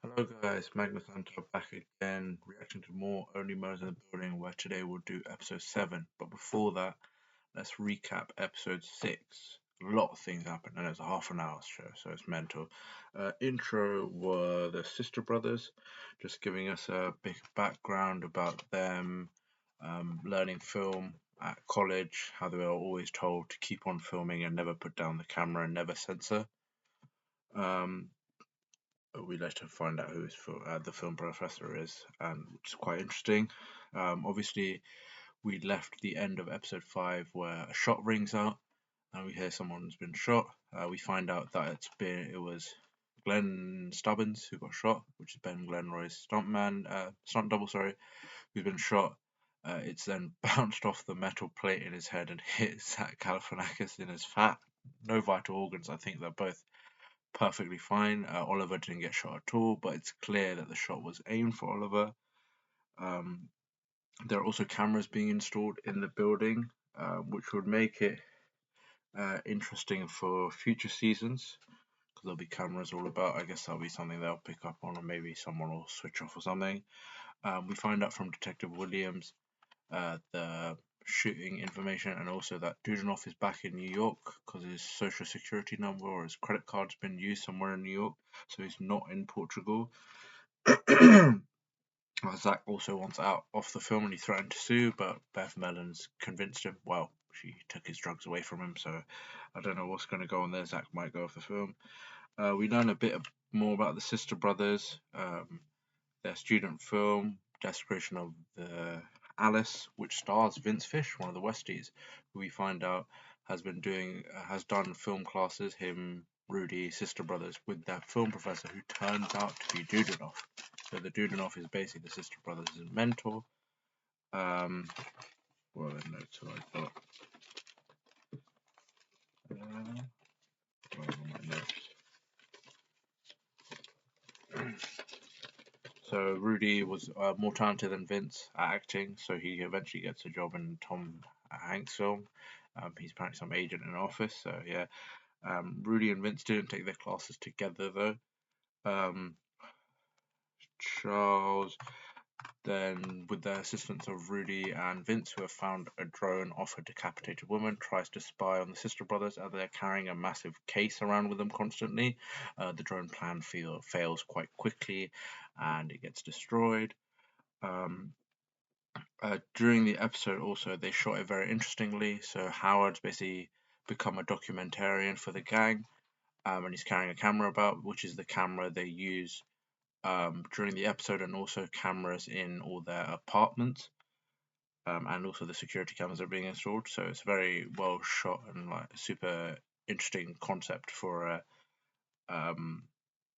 Hello guys, Magnus Hunter back again, reacting to more Only Murders in the Building, where today we'll do episode 7. But before that, let's recap episode 6. A lot of things happened, and it's a half an hour show, so it's mental. Intro were the sister brothers, just giving us a big background about them learning film at college, how they were always told to keep on filming and never put down the camera and never censor. Um, we later find out who the film professor is, which is quite interesting. Obviously, we left the end of episode 5 where a shot rings out, and we hear someone's been shot. We find out that it was Glenn Stubbins who got shot, which is Ben Glenroy's stunt double, sorry, who's been shot. It's then bounced off the metal plate in his head and hit Zach Galifianakis in his fat. No vital organs. I think they're both perfectly fine. Oliver didn't get shot at all, but it's clear that the shot was aimed for Oliver. Um, there are also cameras being installed in the building, which would make it interesting for future seasons because there'll be cameras all about. I guess that'll be something they'll pick up on, or maybe someone will switch off or something. We find out from Detective Williams the shooting information, and also that Dudanoff is back in New York because his social security number or his credit card's been used somewhere in New York, so he's not in Portugal. Zach also wants out off the film and he threatened to sue, but Beth Mellons convinced him. Well, she took his drugs away from him, so I don't know what's going to go on there. Zach might go off the film. We learn a bit more about the sister brothers, their student film, Desecration of the Alice, which stars Vince Fish, one of the Westies, who we find out has done film classes, him, Rudy, sister brothers, with their film professor who turns out to be Dudanoff. So the Dudanoff is basically the sister brothers' mentor. What other notes have I got? Where are my notes? So Rudy was more talented than Vince at acting, so he eventually gets a job in Tom Hanks' film. He's apparently some agent in an office, so yeah. Rudy and Vince didn't take their classes together though. Charles, then with the assistance of Rudy and Vince, who have found a drone off a decapitated woman, tries to spy on the sister brothers as they're carrying a massive case around with them constantly. The drone plan fails quite quickly and it gets destroyed. During the episode, also, they shot it very interestingly. So Howard's basically become a documentarian for the gang, and he's carrying a camera about, which is the camera they use during the episode, and also cameras in all their apartments, and also the security cameras are being installed. So it's very well shot and like super interesting concept for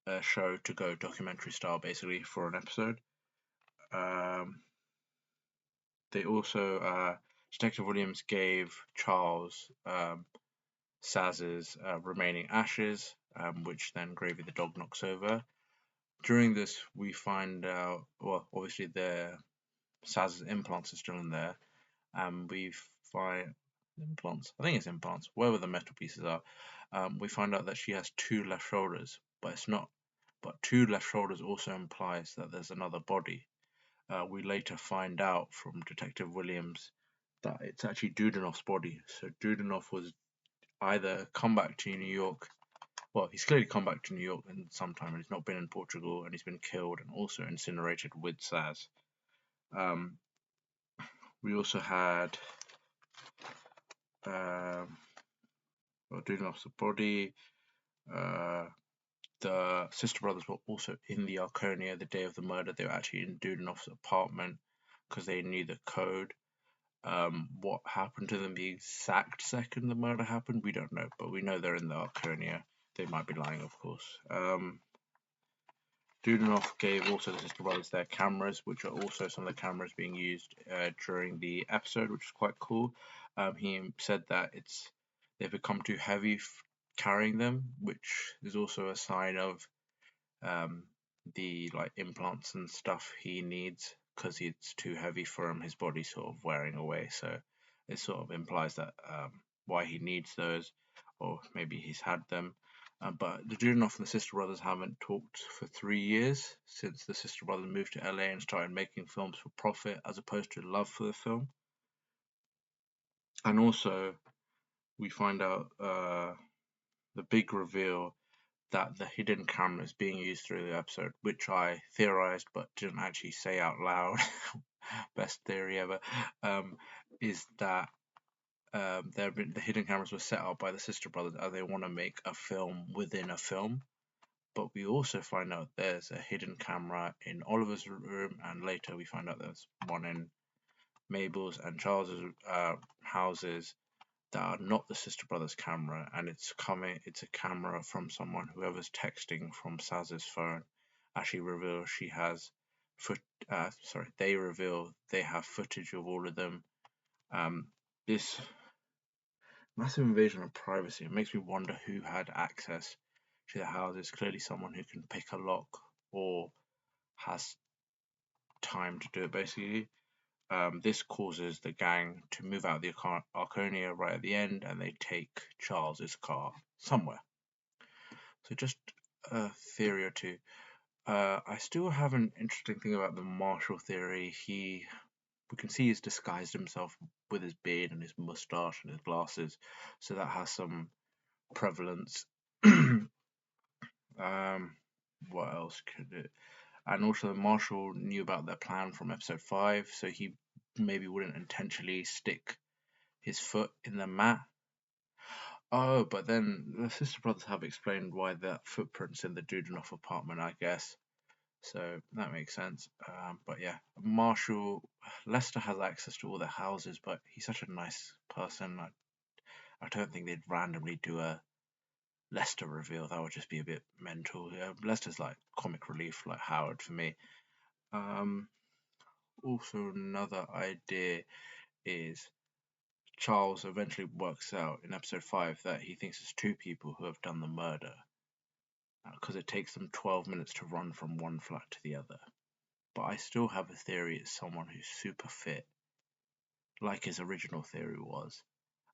a show to go documentary style, basically for an episode. They also Detective Williams gave Charles Saz's remaining ashes, which then Gravy the dog knocks over. During this, we find out, well, obviously Saz's implants are still in there, and we find implants. I think it's implants, wherever the metal pieces are. We find out that she has two left shoulders, but it's not. But two left shoulders also implies that there's another body. We later find out from Detective Williams that it's actually Dudanoff's body. So Dudanoff was either come back to New York. Well, he's clearly come back to New York in some time, and he's not been in Portugal, and he's been killed and also incinerated with Saz. We also had Dudanoff's body. The sister brothers were also in the Arconia the day of the murder. They were actually in Dudanoff's apartment because they knew the code. What happened to them the exact second the murder happened, we don't know, but we know they're in the Arconia. They might be lying, of course. Dudanoff gave also the sister brothers their cameras, which are also some of the cameras being used during the episode, which is quite cool. He said that they've become too heavy carrying them, which is also a sign of the like implants and stuff he needs because it's too heavy for him. His body's sort of wearing away, so it sort of implies that why he needs those, or maybe he's had them. But the Dudanoff and the sister brothers haven't talked for 3 years since the sister brothers moved to LA and started making films for profit as opposed to love for the film. And also, we find out the big reveal that the hidden camera is being used through the episode, which I theorized but didn't actually say out loud. Best theory ever. Is that the hidden cameras were set up by the sister brothers as they want to make a film within a film. But we also find out there's a hidden camera in Oliver's room, and later we find out there's one in Mabel's and Charles's houses that are not the sister brothers' camera, and it's a camera from someone, whoever's texting from Saz's phone. Actually reveals she has they reveal they have footage of all of them. This massive invasion of privacy. It makes me wonder who had access to the houses. Clearly someone who can pick a lock or has time to do it, basically. This causes the gang to move out of the Arconia right at the end, and they take Charles's car somewhere. So just a theory or two. I still have an interesting thing about the Marshall theory. We can see he's disguised himself with his beard and his mustache and his glasses, so that has some prevalence. What else could it? And also, Marshall knew about their plan from episode 5, so he maybe wouldn't intentionally stick his foot in the mat. Oh, but then the sister brothers have explained why that footprint's in the Dudanoff apartment, I guess. So that makes sense. But yeah, Lester has access to all their houses, but he's such a nice person. I don't think they'd randomly do a Lester reveal. That would just be a bit mental. Yeah, Lester's like comic relief, like Howard for me. Also, another idea is Charles eventually works out in episode 5 that he thinks it's 2 people who have done the murder, because it takes them 12 minutes to run from one flat to the other. But I still have a theory it's someone who's super fit, like his original theory was,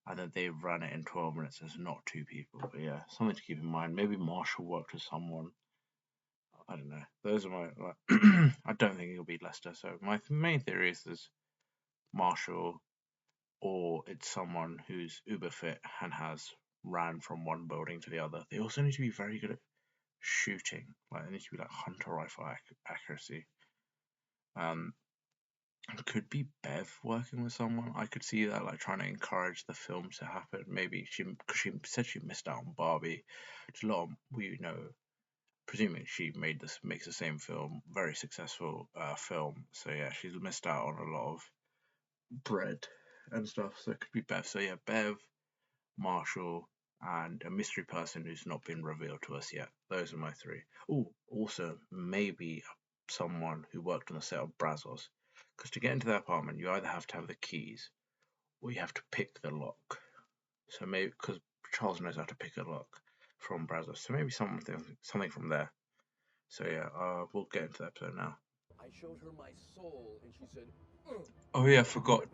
and that they ran it in 12 minutes as not 2 people. But yeah, something to keep in mind. Maybe Marshall worked with someone. I don't know. Those are my. I don't think it'll be Lester. So my main theory is there's Marshall, or it's someone who's uber fit and has ran from one building to the other. They also need to be very good at shooting. Like, they need to be like hunter rifle accuracy. Could be Bev working with someone. I could see that, like, trying to encourage the film to happen. Maybe because she said she missed out on Barbie. It's a lot of, presuming she makes the same film, very successful film. So yeah, she's missed out on a lot of bread and stuff. So it could be Bev. So yeah, Bev, Marshall, and a mystery person who's not been revealed to us yet. Those are my 3. Oh, also maybe someone who worked on the set of Brazos. Because to get into their apartment, you either have to have the keys or you have to pick the lock. So maybe, because Charles knows how to pick a lock from Brazos, so maybe something from there. So yeah, we'll get into the episode now. I showed her my soul, and she said, "Ugh." Oh yeah, I forgot.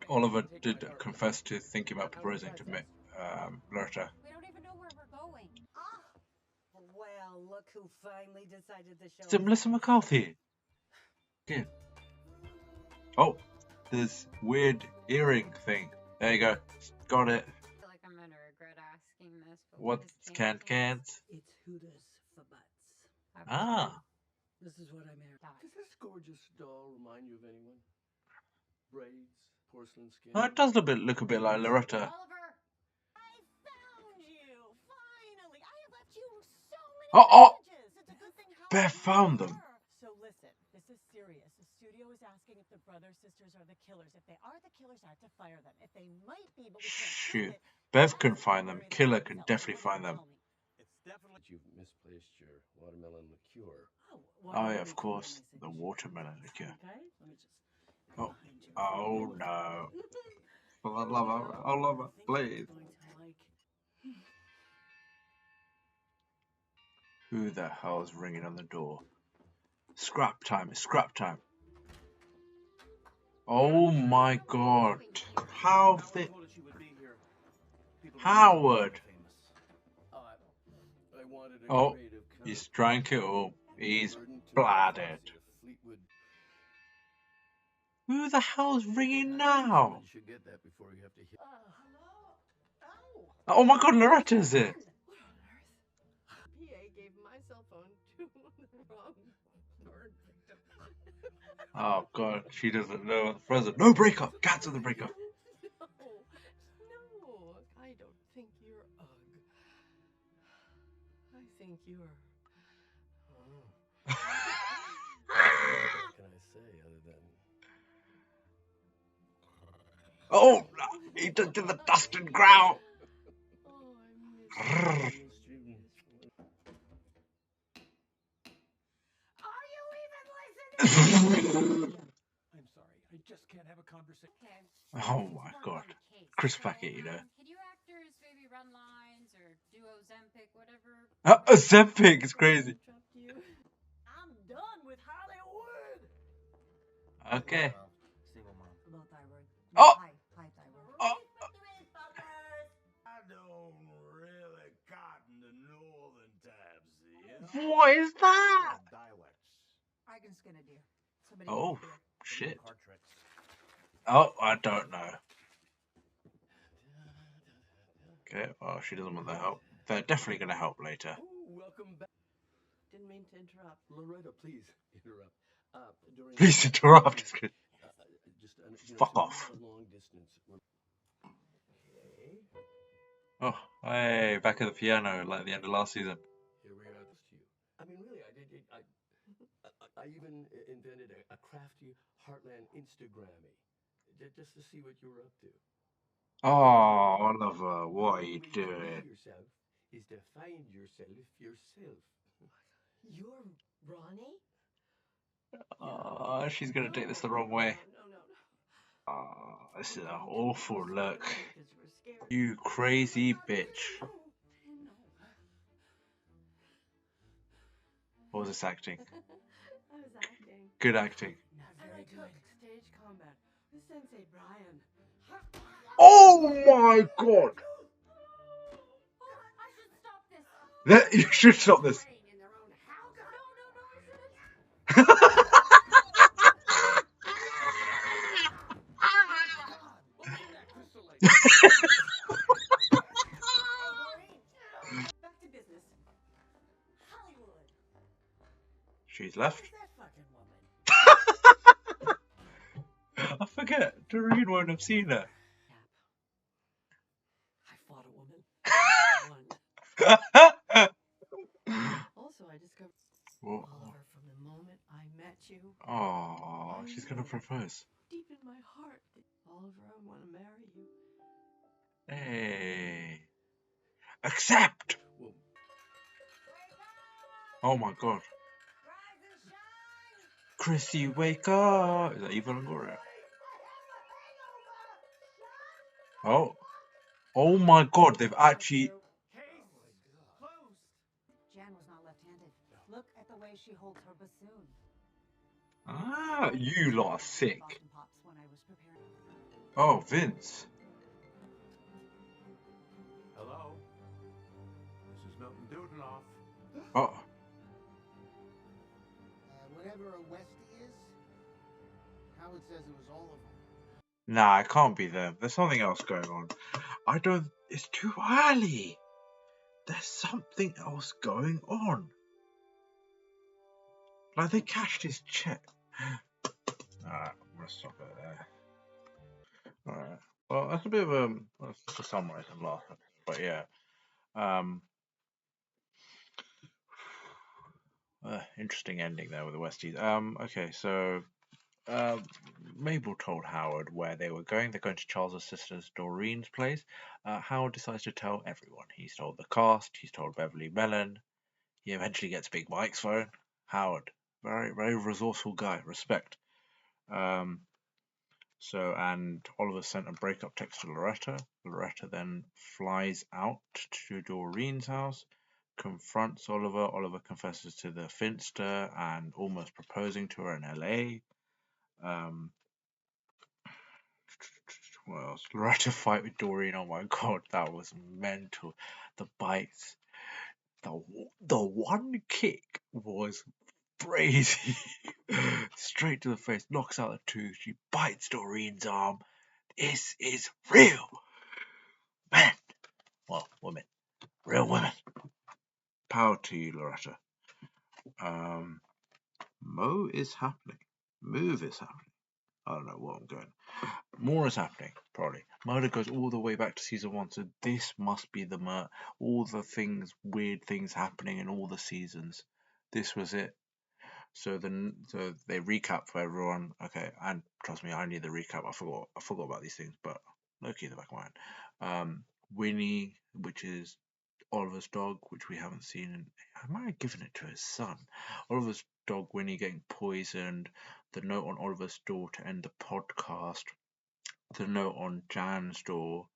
Oliver did confess to thinking about proposing to Lurta. We don't even know where we're going. Well, look who finally decided to show Is it his Melissa face. McCarthy? Yeah. Oh, this weird earring thing. There you go. Got it. I feel like I'm gonna regret asking this, but What can't? It's Hooters for butts. Ah. This is what I married. Does this gorgeous doll remind you of anyone? Braids, porcelain skin. Oh, it does look a bit like Loretta. Oliver! I found you! Finally! I have left you so many messages! It's a good thing Beth found them. So listen, this is serious. The studio is asking if the brother-sisters are the killers. If they are the killers, I have to fire them. If they might be, but we can't prove Shoot. it. Bev can find them. Killer can definitely find them. It's definitely you've misplaced your watermelon liqueur. Oh yeah, of course. The watermelon liqueur. Okay, let me just. Oh, oh no. For the love of, oh love it, please. Who the hell is ringing on the door? Scrap time, it's scrap time. Oh my god. How Howard told us you would be here. People Howard! famous. Oh, he's drank it all. He's bladdered. Who the hell's ringing now? Oh my god, Loretta's it. PA gave my cell phone to the wrong burn victim. Oh god, she doesn't know the present. No breakup. Cancel the breakup. No, I don't think you're ugh. I think you're. What can I say other than? Oh, he did the dust and growl. Oh, I miss you. Are you even listening? I'm sorry, I just can't have a conversation. Oh my god. Chris Packett, you know. Can you actors maybe run lines or do Ozempic, whatever? Ozempic is crazy. I'm done with Hollywood. Okay. Single mom. Low thyroid. Oh. High thyroid. Oh. I don't really cotton to northern tabs here. What is that? Dialects. I can skin a deer. Somebody Oh, give me a beer. shit. Card tricks. Oh, I don't know. Okay, well, she doesn't want the help. They're definitely going to help later. Ooh, welcome back. Didn't mean to interrupt. Loretta, please interrupt. During Please interrupt. just Fuck off. Long distance. Okay. Oh, hey, back at the piano like the end of last season. Here we are. To you. I mean, really, I even invented a crafty Heartland Instagrammy just to see what you were up to. Oh, Oliver, what are you doing? Yourself is to find yourself yourself. You're Ronnie? Oh, she's going to take this the wrong way. No. Oh, this is an awful look. You crazy bitch. What was this acting? I was acting. Good acting. Very good. Stage combat with Sensei Brian. Oh my god! I should stop this. You should stop this. In their own house. Back to business. Hollywood. She's left. Who's that fucking woman? I forget. Doreen won't have seen her. I fought a woman. Also, I discovered Oliver from the moment I met you. Oh, she's gonna propose. Deep in my heart, Oliver, I want to marry you. Hey. Accept! Oh my god. Chrissy, wake up! Is that Eva Longoria? Oh. Oh my god, they've actually... Jan was not left-handed. Look at the way she holds her bassoon. Ah, you lot are sick. Boston Pops when I was preparing. Oh, Vince. Hello? This is Milton Dudenoff. Oh. Whatever a Westie is, Howard says it was all of them. Nah, it can't be them. There's something else going on. I don't... It's too early. There's something else going on. Like, they cashed his check. Alright, I'm gonna stop it there. Alright. Well, that's a bit of a... Well, it's just a summary from last episode. But yeah. Interesting ending there with the Westies. Okay, so... Mabel told Howard where they were going. They're going to Charles's sister's Doreen's place. Howard decides to tell everyone. He's told the cast. He's told Beverly Mellon. He eventually gets Big Mike's phone. Howard, very, very resourceful guy. Respect. And Oliver sent a breakup text to Loretta. Loretta then flies out to Doreen's house, confronts Oliver. Oliver confesses to the Finster and almost proposing to her in LA. What else? Loretta fight with Doreen. Oh my god, that was mental. The bites. The one kick was crazy. Straight to the face, knocks out a tooth. She bites Doreen's arm. This is real. Men. Well, women. Real women. Power to you, Loretta. Mo is happening. Move is happening. I don't know what I'm going. More is happening, probably. Murder goes all the way back to season 1, so this must be the all the things, weird things happening in all the seasons. This was it. So they recap for everyone. Okay, and trust me, I need the recap. I forgot about these things, but low-key in the back of my mind. Winnie, which is Oliver's dog, which we haven't seen. And I might have given it to his son. Oliver's dog, Winnie, getting poisoned. The note on Oliver's door to end the podcast. The note on Jan's door,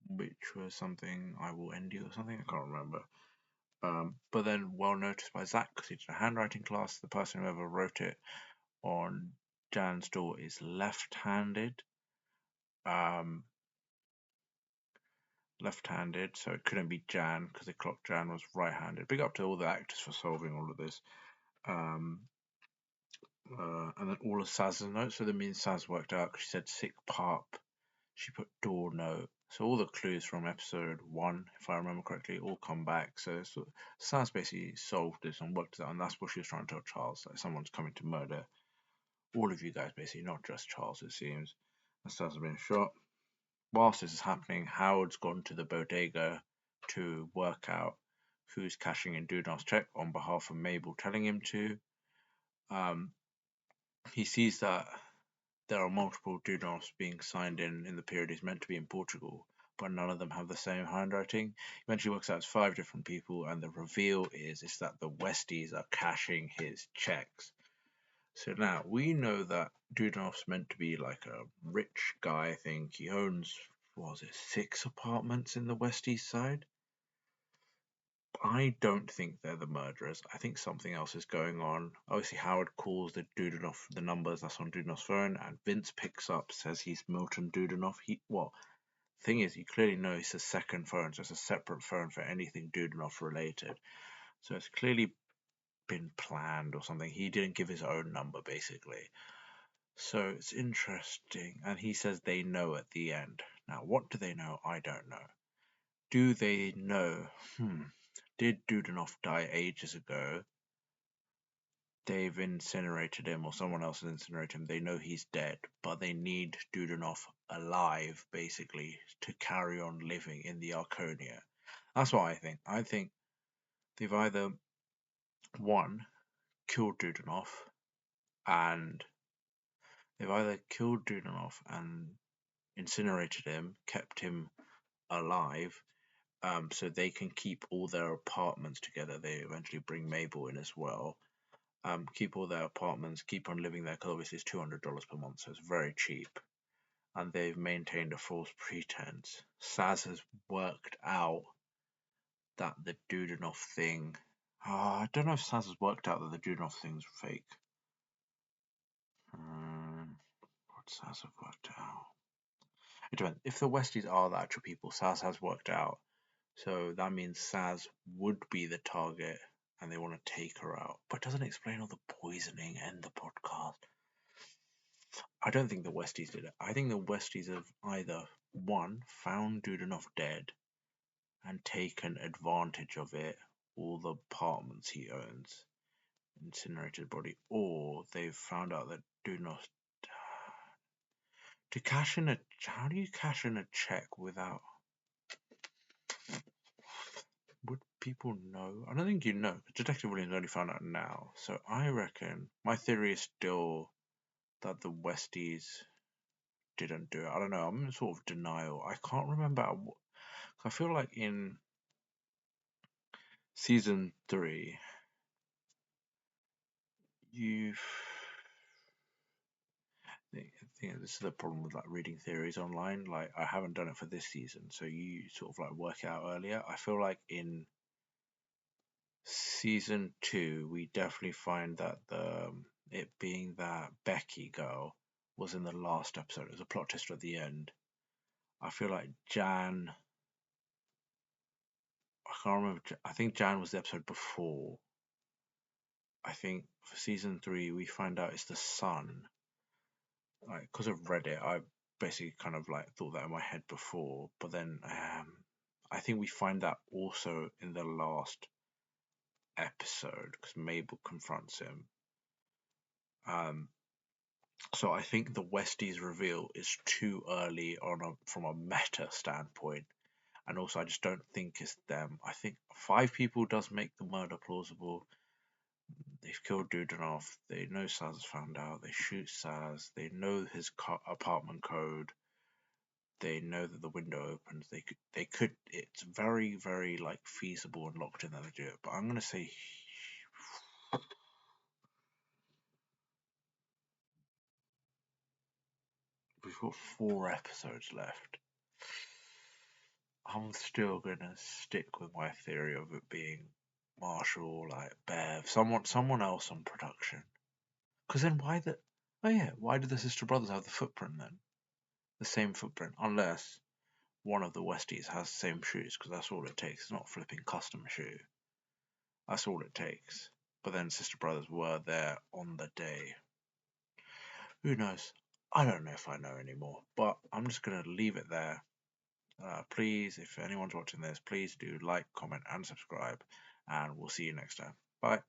which was something, I will end you or something. I can't remember. But then well noticed by Zach because he did a handwriting class. The person who ever wrote it on Jan's door is left-handed. Left-handed, so it couldn't be Jan because they clocked Jan was right-handed. Big up to all the actors for solving all of this. And then all of Saz's notes, so that means Saz worked out because she said sick pup. She put door note. So all the clues from episode 1, if I remember correctly, all come back. So Saz basically solved this and worked it out, and that's what she was trying to tell Charles, that someone's coming to murder all of you guys, basically, not just Charles, it seems. And Saz has been shot. Whilst this is happening, Howard's gone to the bodega to work out who's cashing in Dudon's check on behalf of Mabel telling him to. He sees that there are multiple Dudons being signed in the period he's meant to be in Portugal, but none of them have the same handwriting. Eventually works out it's 5 different people, and the reveal is that the Westies are cashing his checks. So now we know that Dudon's meant to be like a rich guy. I think he owns, what was it, 6 apartments in the West East Side. I don't think they're the murderers. I think something else is going on. Obviously, Howard calls the numbers that's on Dudonoff's phone, and Vince picks up, says he's Milton Dudonoff. Thing is, you clearly know it's a second phone, so it's a separate phone for anything Dudonoff related. So it's clearly been planned or something. He didn't give his own number, basically. So it's interesting. And he says they know at the end. Now, what do they know? I don't know. Do they know? Did Dudonoff die ages ago? They've incinerated him, or someone else has incinerated him. They know he's dead, but they need Dudonoff alive, basically, to carry on living in the Arconia. That's what I think. I think they've either, one, killed Dudonoff, and incinerated him, kept him alive, so they can keep all their apartments together. They eventually bring Mabel in as well. Keep all their apartments, keep on living there, because obviously it's $200 per month, so it's very cheap. And they've maintained a false pretense. Saz has worked out that the Dudonoff thing. I don't know if Saz has worked out that the Dudonoff thing's fake. What Saz have worked out? It depends. If the Westies are the actual people, Saz has worked out. So that means Saz would be the target and they want to take her out. But it doesn't explain all the poisoning and the podcast. I don't think the Westies did it. I think the Westies have either, one, found Dudonoff dead and taken advantage of it, all the apartments he owns, incinerated body, or they've found out that Dudonoff. How do you cash in a check without? Would people know? I don't think you know. Detective Williams only found out now. So I reckon my theory is still that the Westies didn't do it. I don't know. I'm in sort of denial. I can't remember. I feel like in season 3, I think this is the problem with like reading theories online. Like I haven't done it for this season, so you sort of like work it out earlier. I feel like in season 2, we definitely find that it being that Becky girl was in the last episode. It was a plot twist at the end. I feel like Jan I can't remember. I think Jan was the episode before. I think for season 3 we find out it's the son. Like, because I've read it, I basically kind of like thought that in my head before, but then I think we find that also in the last episode because Mabel confronts him. So I think the Westies reveal is too early from a meta standpoint, and also I just don't think it's them. I think 5 people does make the murder plausible. They've killed Dudanoff. They know Saz has found out. They shoot Saz. They know his apartment code. They know that the window opens. They could. It's very, very like feasible and locked in that they do it. But I'm gonna say we've got 4 episodes left. I'm still gonna stick with my theory of it being Marshall, like Bev, someone else on production. Because then why the? Oh yeah, why do the sister brothers have the footprint then? The same footprint, unless one of the Westies has the same shoes, because that's all it takes. It's not flipping custom shoe. That's all it takes. But then sister brothers were there on the day. Who knows? I don't know if I know anymore. But I'm just gonna leave it there. Please, if anyone's watching this, please do like, comment, and subscribe. And we'll see you next time. Bye.